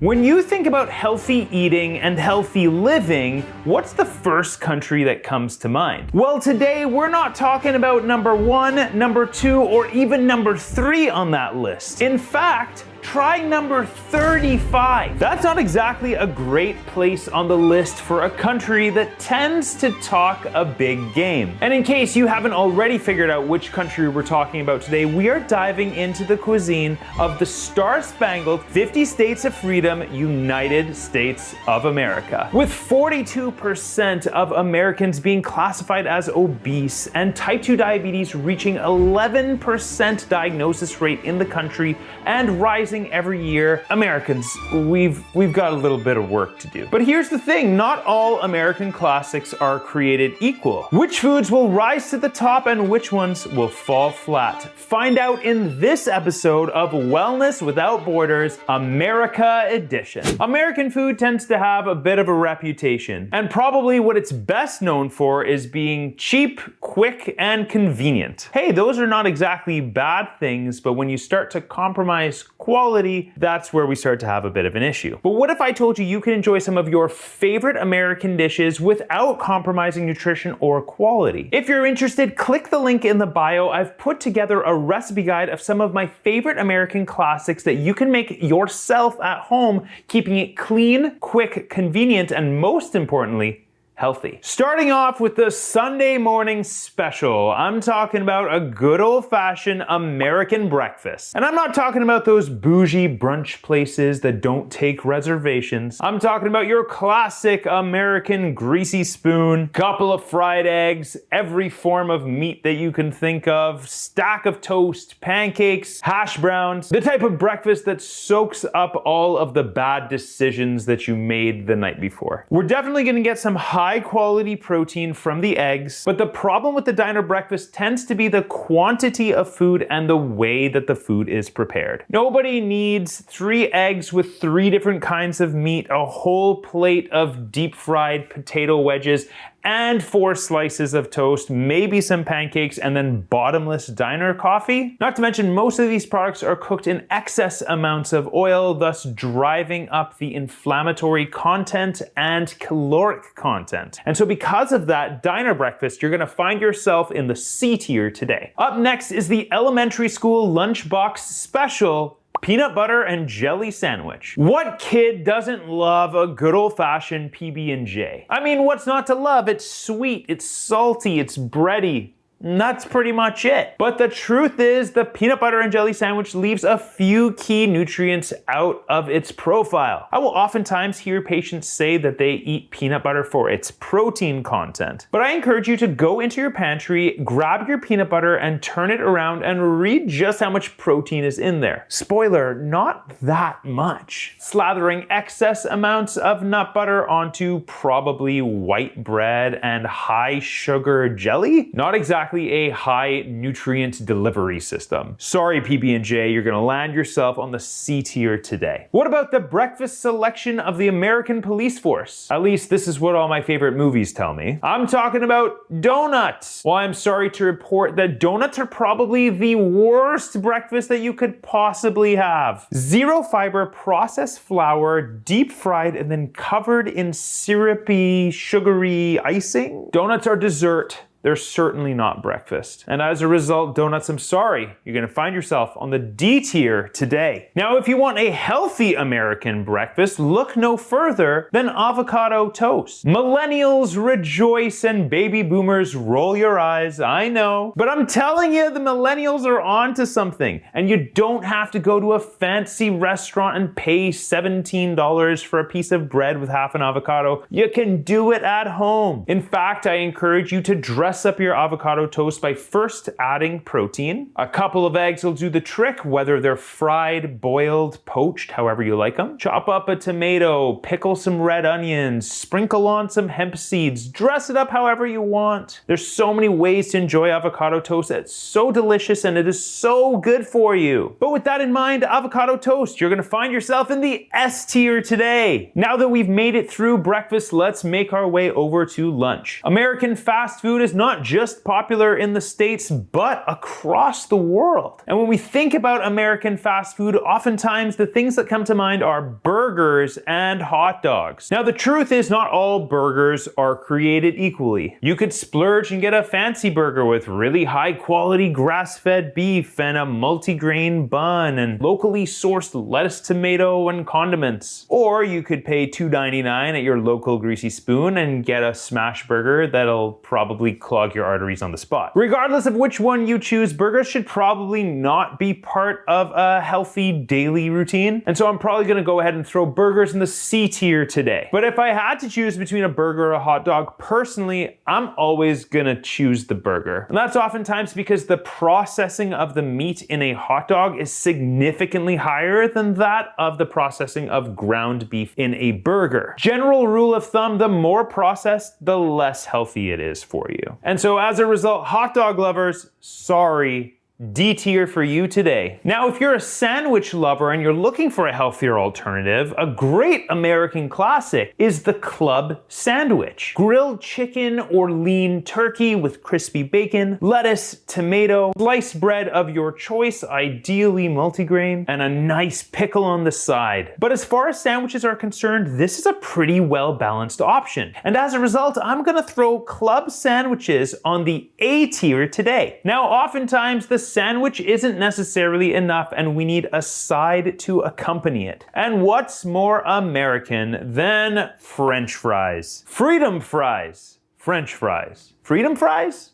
When you think about healthy eating and healthy living, what's the first country that comes to mind? Well, today we're not talking about number 1, number 2, or even number 3 on that list. In fact, try number 35. That's not exactly a great place on the list for a country that tends to talk a big game. And in case you haven't already figured out which country we're talking about today, we are diving into the cuisine of the star-spangled 50 States of Freedom, United States of America. With 42% of Americans being classified as obese and type 2 diabetes reaching 11% diagnosis rate in the country and rising every year, Americans, we've got a little bit of work to do. But here's the thing, not all American classics are created equal. Which foods will rise to the top and which ones will fall flat? Find out in this episode of Wellness Without Borders, America Edition. American food tends to have a bit of a reputation, and probably what it's best known for is being cheap, quick, and convenient. Hey, those are not exactly bad things, but when you start to compromise quality, that's where we start to have a bit of an issue. But what if I told you you can enjoy some of your favorite American dishes without compromising nutrition or quality? If you're interested, click the link in the bio. I've put together a recipe guide of some of my favorite American classics that you can make yourself at home, keeping it clean, quick, convenient, and most importantly, healthy. Starting off with the Sunday morning special, I'm talking about a good old-fashioned American breakfast. And I'm not talking about those bougie brunch places that don't take reservations. I'm talking about your classic American greasy spoon, couple of fried eggs, every form of meat that you can think of, stack of toast, pancakes, hash browns, the type of breakfast that soaks up all of the bad decisions that you made the night before. We're definitely gonna get some high quality protein from the eggs, but the problem with the diner breakfast tends to be the quantity of food and the way that the food is prepared. Nobody needs 3 eggs with 3 different kinds of meat, a whole plate of deep fried potato wedges, and 4 slices of toast, maybe some pancakes, and then bottomless diner coffee. Not to mention, most of these products are cooked in excess amounts of oil, thus driving up the inflammatory content and caloric content. And so because of that, diner breakfast, you're gonna find yourself in the C tier today. Up next is the elementary school lunchbox special, peanut butter and jelly sandwich. What kid doesn't love a good old-fashioned PB&J? I mean, what's not to love? It's sweet, it's salty, it's bready. And that's pretty much it. But the truth is, the peanut butter and jelly sandwich leaves a few key nutrients out of its profile. I will oftentimes hear patients say that they eat peanut butter for its protein content. But I encourage you to go into your pantry, grab your peanut butter and turn it around and read just how much protein is in there. Spoiler, not that much. Slathering excess amounts of nut butter onto probably white bread and high sugar jelly? Not exactly a high nutrient delivery system. Sorry, PB&J, you're gonna land yourself on the C tier today. What about the breakfast selection of the American police force? At least this is what all my favorite movies tell me. I'm talking about donuts. Well, I'm sorry to report that donuts are probably the worst breakfast that you could possibly have. Zero fiber processed flour, deep fried, and then covered in syrupy, sugary icing. Donuts are dessert. They're certainly not breakfast. And as a result, donuts, I'm sorry, you're gonna find yourself on the D tier today. Now, if you want a healthy American breakfast, look no further than avocado toast. Millennials rejoice and baby boomers roll your eyes, I know. But I'm telling you, the millennials are onto something. And you don't have to go to a fancy restaurant and pay $17 for a piece of bread with half an avocado. You can do it at home. In fact, I encourage you to dress up your avocado toast by first adding protein. A couple of eggs will do the trick, whether they're fried, boiled, poached, however you like them. Chop up a tomato, pickle some red onions, sprinkle on some hemp seeds, dress it up however you want. There's so many ways to enjoy avocado toast. It's so delicious and it is so good for you. But with that in mind, avocado toast, you're gonna find yourself in the S tier today. Now that we've made it through breakfast, let's make our way over to lunch. American fast food is not just popular in the States, but across the world. And when we think about American fast food, oftentimes the things that come to mind are burgers and hot dogs. Now, the truth is not all burgers are created equally. You could splurge and get a fancy burger with really high quality grass-fed beef and a multi-grain bun and locally sourced lettuce, tomato, and condiments. Or you could pay $2.99 at your local Greasy Spoon and get a smash burger that'll probably clog your arteries on the spot. Regardless of which one you choose, burgers should probably not be part of a healthy daily routine. And so I'm probably gonna go ahead and throw burgers in the C tier today. But if I had to choose between a burger or a hot dog, personally, I'm always gonna choose the burger. And that's oftentimes because the processing of the meat in a hot dog is significantly higher than that of the processing of ground beef in a burger. General rule of thumb, the more processed, the less healthy it is for you. And so as a result, hot dog lovers, sorry, D tier for you today. Now, if you're a sandwich lover and you're looking for a healthier alternative, a great American classic is the club sandwich. Grilled chicken or lean turkey with crispy bacon, lettuce, tomato, sliced bread of your choice, ideally multigrain, and a nice pickle on the side. But as far as sandwiches are concerned, this is a pretty well-balanced option. And as a result, I'm gonna throw club sandwiches on the A tier today. Now, oftentimes the sandwich isn't necessarily enough and we need a side to accompany it. And what's more American than French fries? Freedom fries. French fries. Freedom fries?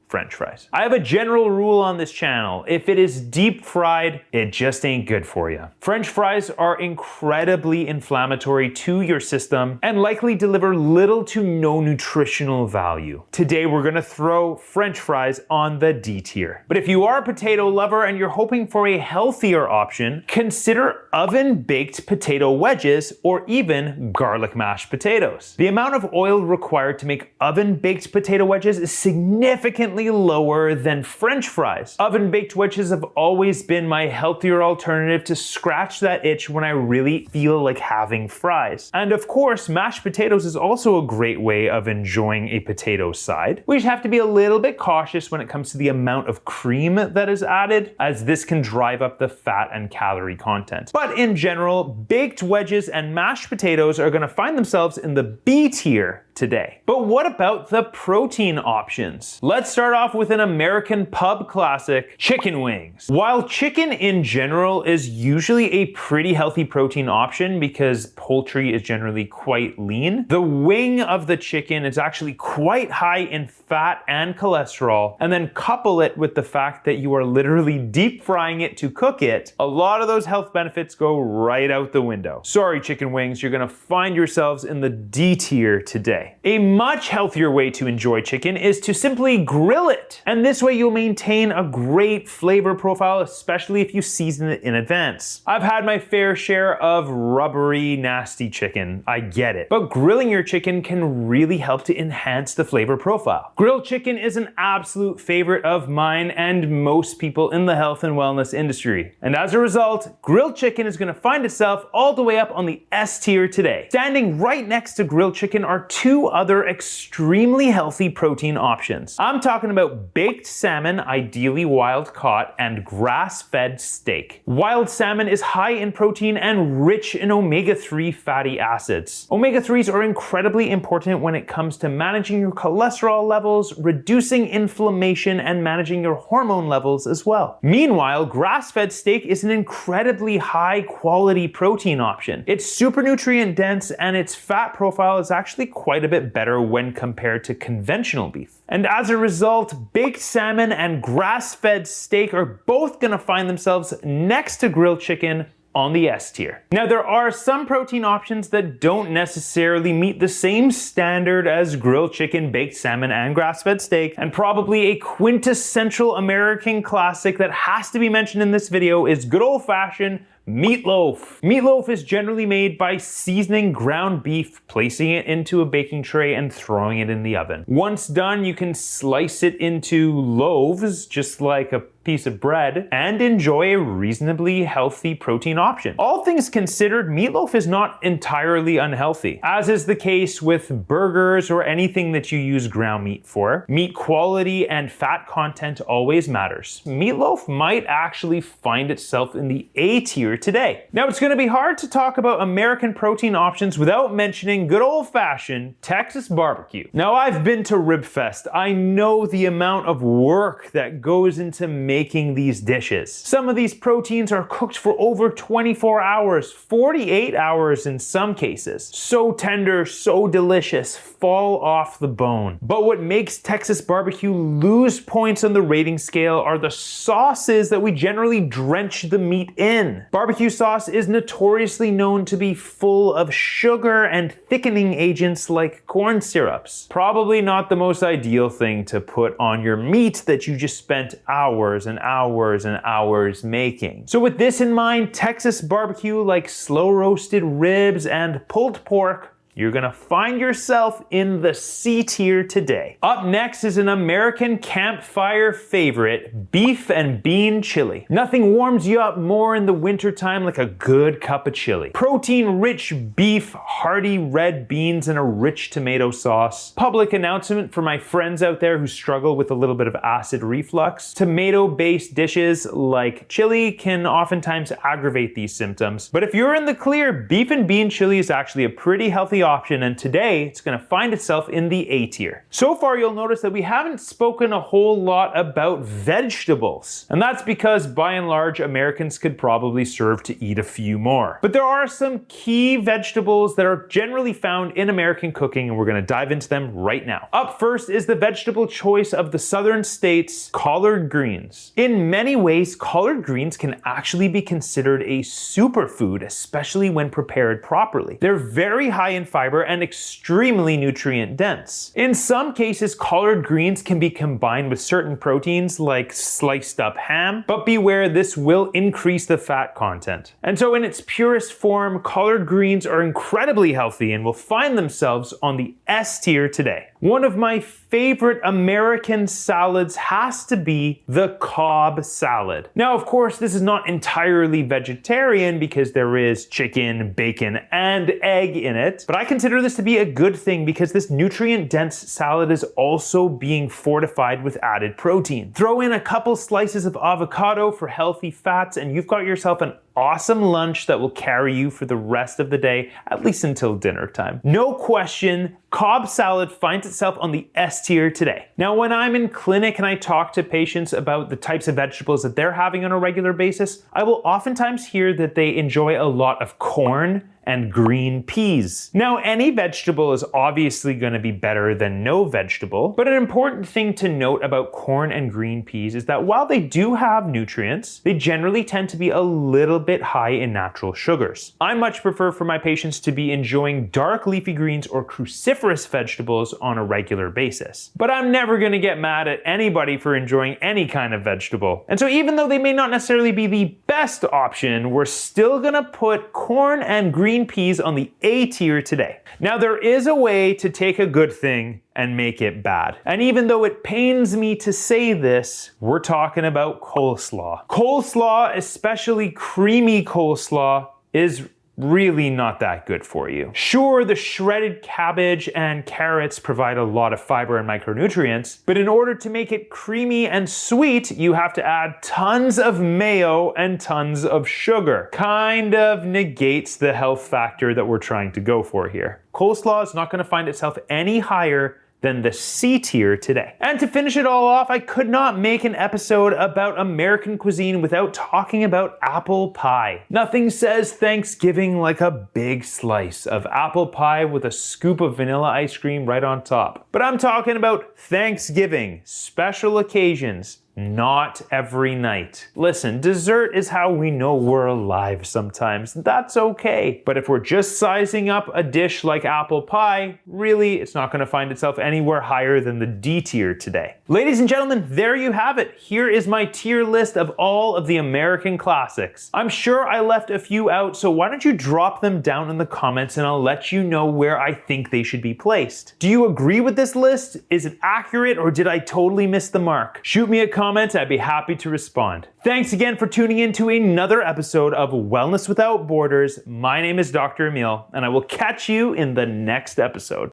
French fries. I have a general rule on this channel. If it is deep fried, it just ain't good for you. French fries are incredibly inflammatory to your system and likely deliver little to no nutritional value. Today, we're gonna throw French fries on the D tier. But if you are a potato lover and you're hoping for a healthier option, consider oven-baked potato wedges or even garlic mashed potatoes. The amount of oil required to make oven-baked potato wedges is significantly lower than French fries. Oven-baked wedges have always been my healthier alternative to scratch that itch when I really feel like having fries. And of course, mashed potatoes is also a great way of enjoying a potato side. We just have to be a little bit cautious when it comes to the amount of cream that is added, as this can drive up the fat and calorie content. But in general, baked wedges and mashed potatoes are gonna find themselves in the B tier today. But what about the protein options? Let's start off with an American pub classic, chicken wings. While chicken in general is usually a pretty healthy protein option because poultry is generally quite lean, the wing of the chicken is actually quite high in fat and cholesterol, and then couple it with the fact that you are literally deep frying it to cook it, a lot of those health benefits go right out the window. Sorry, chicken wings, you're gonna find yourselves in the D tier today. A much healthier way to enjoy chicken is to simply grill it. And this way you'll maintain a great flavor profile, especially if you season it in advance. I've had my fair share of rubbery, nasty chicken. I get it. But grilling your chicken can really help to enhance the flavor profile. Grilled chicken is an absolute favorite of mine and most people in the health and wellness industry. And as a result, grilled chicken is gonna find itself all the way up on the S tier today. Standing right next to grilled chicken are two other extremely healthy protein options. I'm talking about baked salmon, ideally wild caught, and grass-fed steak. Wild salmon is high in protein and rich in omega-3 fatty acids. Omega-3s are incredibly important when it comes to managing your cholesterol levels, reducing inflammation, and managing your hormone levels as well. Meanwhile, grass-fed steak is an incredibly high-quality protein option. It's super nutrient dense and its fat profile is actually quite a bit better when compared to conventional beef. And as a result, baked salmon and grass-fed steak are both gonna find themselves next to grilled chicken on the S tier. Now, there are some protein options that don't necessarily meet the same standard as grilled chicken, baked salmon, and grass-fed steak, and probably a quintessential American classic that has to be mentioned in this video is good old-fashioned meatloaf. Meatloaf is generally made by seasoning ground beef, placing it into a baking tray, and throwing it in the oven. Once done, you can slice it into loaves, just like a piece of bread and enjoy a reasonably healthy protein option. All things considered, meatloaf is not entirely unhealthy, as is the case with burgers or anything that you use ground meat for. Meat quality and fat content always matters. Meatloaf might actually find itself in the A tier today. Now, it's going to be hard to talk about American protein options without mentioning good old-fashioned Texas barbecue. Now, I've been to Ribfest. I know the amount of work that goes into making these dishes. Some of these proteins are cooked for over 24 hours, 48 hours in some cases. So tender, so delicious, fall off the bone. But what makes Texas barbecue lose points on the rating scale are the sauces that we generally drench the meat in. Barbecue sauce is notoriously known to be full of sugar and thickening agents like corn syrups. Probably not the most ideal thing to put on your meat that you just spent hours and hours and hours making. So with this in mind, Texas barbecue, like slow roasted ribs and pulled pork, you're gonna find yourself in the C tier today. Up next is an American campfire favorite, beef and bean chili. Nothing warms you up more in the wintertime like a good cup of chili. Protein-rich beef, hearty red beans, and a rich tomato sauce. Public announcement for my friends out there who struggle with a little bit of acid reflux. Tomato-based dishes like chili can oftentimes aggravate these symptoms. But if you're in the clear, beef and bean chili is actually a pretty healthy option, and today it's going to find itself in the A tier. So far, you'll notice that we haven't spoken a whole lot about vegetables, and that's because by and large Americans could probably serve to eat a few more. But there are some key vegetables that are generally found in American cooking, and we're going to dive into them right now. Up first is the vegetable choice of the southern states, collard greens. In many ways, collard greens can actually be considered a superfood, especially when prepared properly. They're very high in fiber and extremely nutrient dense. In some cases, collard greens can be combined with certain proteins like sliced up ham, but beware, this will increase the fat content. And so in its purest form, collard greens are incredibly healthy and will find themselves on the S tier today. One of my favorite American salads has to be the Cobb salad. Now, of course, this is not entirely vegetarian because there is chicken, bacon, and egg in it, but I consider this to be a good thing because this nutrient-dense salad is also being fortified with added protein. Throw in a couple slices of avocado for healthy fats, and you've got yourself an awesome lunch that will carry you for the rest of the day, at least until dinner time. No question, Cobb salad finds itself on the S tier today. Now, when I'm in clinic and I talk to patients about the types of vegetables that they're having on a regular basis, I will oftentimes hear that they enjoy a lot of corn and green peas. Now, any vegetable is obviously going to be better than no vegetable, but an important thing to note about corn and green peas is that while they do have nutrients, they generally tend to be a little bit high in natural sugars. I much prefer for my patients to be enjoying dark leafy greens or cruciferous vegetables on a regular basis. But I'm never going to get mad at anybody for enjoying any kind of vegetable. And so even though they may not necessarily be the best option, we're still going to put corn and green peas on the A tier today. Now, there is a way to take a good thing and make it bad. And even though it pains me to say this, we're talking about coleslaw. Coleslaw, especially creamy coleslaw, is really not that good for you. Sure, the shredded cabbage and carrots provide a lot of fiber and micronutrients, but in order to make it creamy and sweet, you have to add tons of mayo and tons of sugar. Kind of negates the health factor that we're trying to go for here. Coleslaw is not going to find itself any higher than the C tier today. And to finish it all off, I could not make an episode about American cuisine without talking about apple pie. Nothing says Thanksgiving like a big slice of apple pie with a scoop of vanilla ice cream right on top. But I'm talking about Thanksgiving, special occasions, not every night. Listen, dessert is how we know we're alive sometimes. That's okay. But if we're just sizing up a dish like apple pie, really, it's not going to find itself anywhere higher than the D tier today. Ladies and gentlemen, there you have it. Here is my tier list of all of the American classics. I'm sure I left a few out, so why don't you drop them down in the comments and I'll let you know where I think they should be placed. Do you agree with this list? Is it accurate or did I totally miss the mark? Shoot me a comment comment, I'd be happy to respond. Thanks again for tuning in to another episode of Wellness Without Borders. My name is Dr. Emile, and I will catch you in the next episode.